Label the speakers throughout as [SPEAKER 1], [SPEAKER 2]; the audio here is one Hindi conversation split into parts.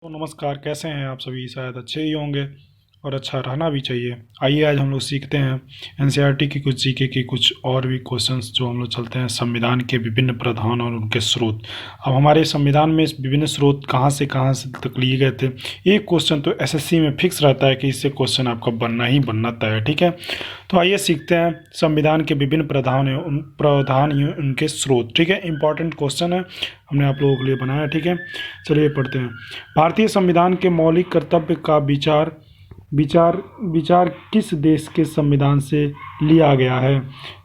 [SPEAKER 1] तो नमस्कार, कैसे हैं आप सभी? शायद अच्छे ही होंगे और अच्छा रहना भी चाहिए। आइए आज हम लोग सीखते हैं एनसीईआरटी की कुछ जीके की कुछ और भी क्वेश्चंस जो हम लोग चलते हैं संविधान के विभिन्न प्रावधान और उनके स्रोत। अब हमारे संविधान में विभिन्न स्रोत कहाँ से तक लिए गए थे। एक क्वेश्चन तो एसएससी में फिक्स रहता है कि इससे क्वेश्चन आपका बनना ही बनना तय है, ठीक है। तो आइए सीखते हैं संविधान के विभिन्न प्रावधान उनके स्रोत, ठीक है। इंपॉर्टेंट क्वेश्चन है, हमने आप लोगों के लिए बनाया, ठीक है। चलिए पढ़ते हैं। भारतीय संविधान के मौलिक कर्तव्य का विचार विचार विचार किस देश के संविधान से लिया गया है?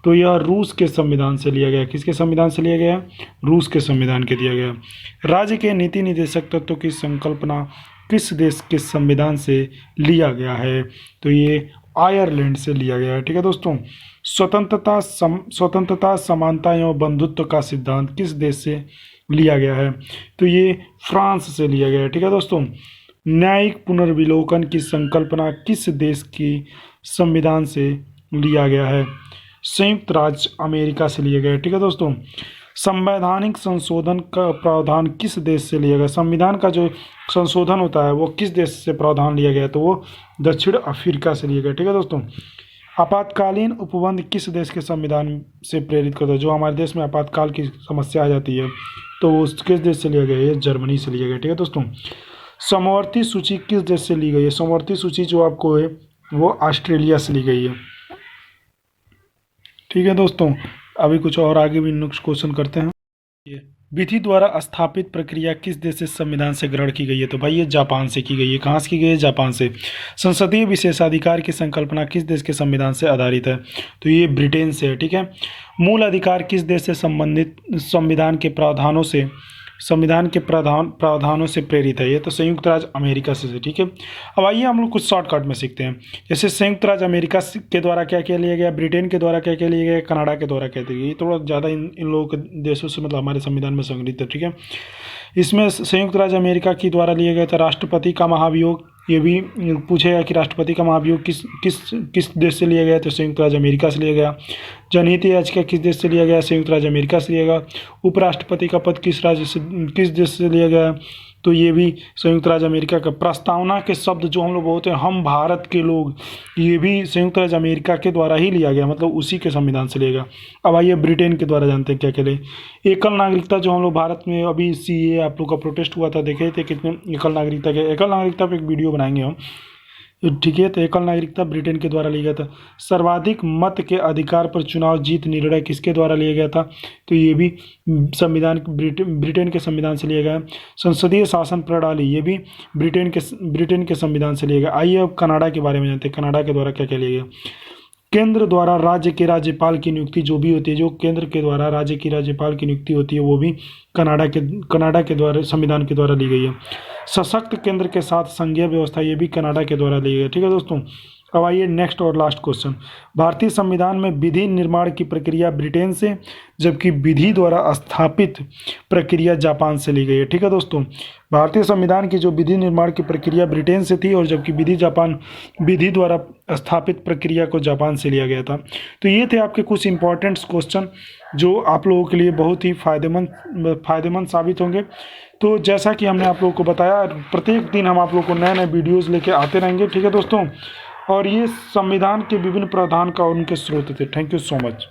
[SPEAKER 1] तो यह रूस के संविधान से लिया गया। किसके संविधान से लिया गया? रूस के संविधान के दिया गया। राज्य के नीति निर्देशक तत्वों की संकल्पना किस देश के संविधान से लिया गया है? तो ये आयरलैंड से लिया गया है, ठीक है दोस्तों। स्वतंत्रता, समानता एवं बंधुत्व का सिद्धांत किस देश से लिया गया है? तो ये फ्रांस से लिया गया है, ठीक है दोस्तों। न्यायिक पुनर्विलोकन की संकल्पना किस देश की संविधान से लिया गया है? संयुक्त राज्य अमेरिका से लिया गया है, ठीक है दोस्तों। संवैधानिक संशोधन का प्रावधान किस देश से लिया गया? संविधान का जो संशोधन होता है वो किस देश से प्रावधान लिया गया? तो वो दक्षिण अफ्रीका से लिया गया, ठीक है दोस्तों। आपातकालीन उपबंध किस देश के संविधान से प्रेरित करता है? जो हमारे देश में आपातकाल की समस्या आ जाती है तो वो किस देश से लिया गया है? जर्मनी से लिया गया, ठीक है दोस्तों। समवर्ती सूची किस देश से ली गई है? समवर्ती सूची जो आपको है वो ऑस्ट्रेलिया से ली गई है, ठीक है दोस्तों। अभी कुछ और आगे भी नेक्स्ट क्वेश्चन करते हैं। ये विधि द्वारा स्थापित प्रक्रिया किस देश से संविधान से ग्रहण की गई है? तो भाई ये जापान से की गई है। कहाँ से की गई है? जापान से। संसदीय विशेषाधिकार की संकल्पना किस देश के संविधान से आधारित है? तो ये ब्रिटेन से है, ठीक है। मूल अधिकार किस देश से संबंधित संविधान के प्रावधानों से प्रेरित है? ये तो संयुक्त राज्य अमेरिका से, ठीक है। अब आइए हम लोग कुछ शॉर्टकट में सीखते हैं। जैसे संयुक्त राज्य अमेरिका के द्वारा क्या क्या लिया गया, ब्रिटेन के द्वारा क्या क्या लिया गया, कनाडा के द्वारा क्या लिया गया। ये थोड़ा ज़्यादा इन लोगों के देशों से मतलब हमारे संविधान में संग्रहित है, ठीक है। इसमें संयुक्त राज्य अमेरिका के द्वारा लिया गया था राष्ट्रपति का महाभियोग। ये भी पूछेगा कि राष्ट्रपति का महाभियोग किस किस किस देश से लिया गया? तो संयुक्त राज्य अमेरिका से लिया गया। जनहित याचिका किस देश से लिया गया? संयुक्त राज्य अमेरिका से लिया गया। उपराष्ट्रपति का पद किस देश से लिया गया? तो ये भी संयुक्त राज्य अमेरिका का। प्रस्तावना के शब्द जो हम लोग बोलते हैं हम भारत के लोग, ये भी संयुक्त राज्य अमेरिका के द्वारा ही लिया गया, मतलब उसी के संविधान से लिया गया। अब आइए ब्रिटेन के द्वारा जानते हैं क्या क्या लिया। एकल नागरिकता जो हम लोग भारत में अभी सीए आप लोग का प्रोटेस्ट हुआ था, देखे थे कितने एकल नागरिकता के। एकल नागरिकता पर एक वीडियो बनाएंगे हम, ठीक है। तो एकल नागरिकता ब्रिटेन के द्वारा लिया गया था। सर्वाधिक मत के अधिकार पर चुनाव जीत निर्णय किसके द्वारा लिया गया था? तो ये भी संविधान ब्रिटेन के संविधान से लिया गया। संसदीय शासन प्रणाली ये भी ब्रिटेन के संविधान से लिया गया। आइए अब कनाडा के बारे में जानते हैं, कनाडा के द्वारा क्या क्या लिया गया। केंद्र द्वारा राज्य के राज्यपाल की नियुक्ति जो भी होती है, जो केंद्र के द्वारा राज्य की राज्यपाल की नियुक्ति होती है, वो भी कनाडा के द्वारा संविधान के द्वारा ली गई है। सशक्त केंद्र के साथ संघीय व्यवस्था ये भी कनाडा के द्वारा ली गई है, ठीक है दोस्तों। अब आइए नेक्स्ट और लास्ट क्वेश्चन। भारतीय संविधान में विधि निर्माण की प्रक्रिया ब्रिटेन से, जबकि विधि द्वारा स्थापित प्रक्रिया जापान से ली गई है, ठीक है दोस्तों। भारतीय संविधान की जो विधि निर्माण की प्रक्रिया ब्रिटेन से थी और जबकि विधि द्वारा स्थापित प्रक्रिया को जापान से लिया गया था। तो ये थे आपके कुछ इंपॉर्टेंट क्वेश्चन जो आप लोगों के लिए बहुत ही फायदेमंद साबित होंगे। तो जैसा कि हमने आप लोगों को बताया, प्रत्येक दिन हम आप लोगों को नए नए वीडियोज़ लेके आते रहेंगे, ठीक है दोस्तों। और ये संविधान के विभिन्न प्रावधान का उनके स्रोत थे। Thank you so much.